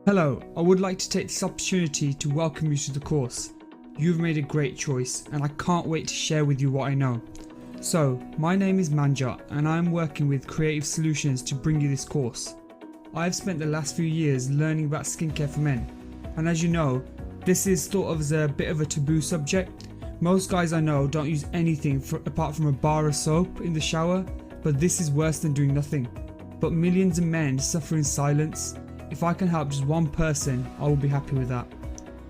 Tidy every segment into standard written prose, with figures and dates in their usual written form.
Hello, I would like to take this opportunity to welcome you to the course. You've made a great choice and I can't wait to share with you what I know. So, my name is Manjot and I am working with Creative Solutions to bring you this course. I have spent the last few years learning about skincare for men, and as you know, this is thought of as a bit of a taboo subject. Most guys I know don't use anything apart from a bar of soap in the shower, but this is worse than doing nothing. But millions of men suffer in silence. If I can help just one person, I will be happy with that.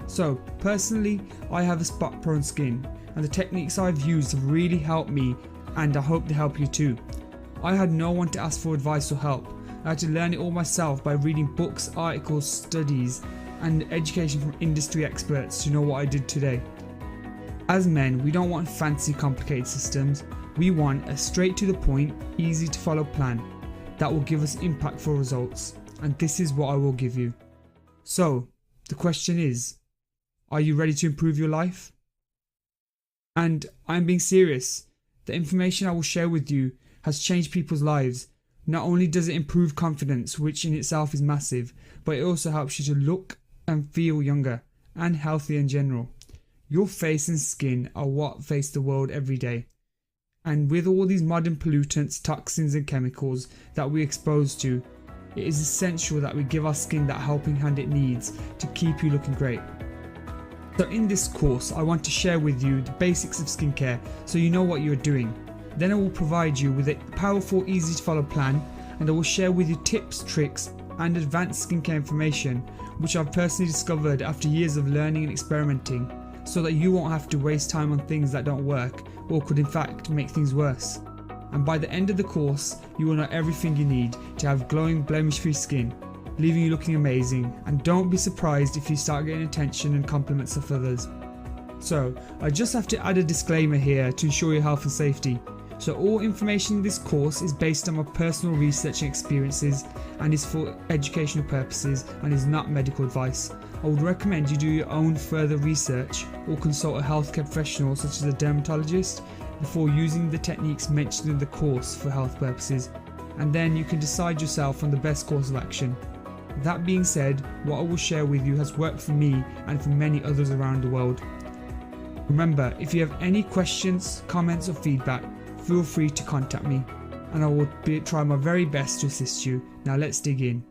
So personally, I have a spot prone skin and the techniques I've used have really helped me, and I hope they help you too. I had no one to ask for advice or help. I had to learn it all myself by reading books, articles, studies and education from industry experts to know what I did today. As men, we don't want fancy complicated systems. We want a straight to the point, easy to follow plan that will give us impactful results. And this is what I will give you. So, the question is, are you ready to improve your life? And I'm being serious. The information I will share with you has changed people's lives. Not only does it improve confidence, which in itself is massive, but it also helps you to look and feel younger and healthier in general. Your face and skin are what face the world every day. And with all these modern pollutants, toxins and chemicals that we're exposed to, it is essential that we give our skin that helping hand it needs to keep you looking great. So in this course, I want to share with you the basics of skincare so you know what you're doing. Then I will provide you with a powerful, easy to follow plan, and I will share with you tips, tricks and advanced skincare information which I've personally discovered after years of learning and experimenting, so that you won't have to waste time on things that don't work or could in fact make things worse. And by the end of the course, you will know everything you need to have glowing, blemish-free skin, leaving you looking amazing. And don't be surprised if you start getting attention and compliments of others. So, I just have to add a disclaimer here to ensure your health and safety. So all information in this course is based on my personal research and experiences and is for educational purposes and is not medical advice. I would recommend you do your own further research or consult a healthcare professional such as a dermatologist before using the techniques mentioned in the course for health purposes, and then you can decide yourself on the best course of action. That being said, what I will share with you has worked for me and for many others around the world. Remember, if you have any questions, comments or feedback, feel free to contact me and I will try my very best to assist you. Now let's dig in.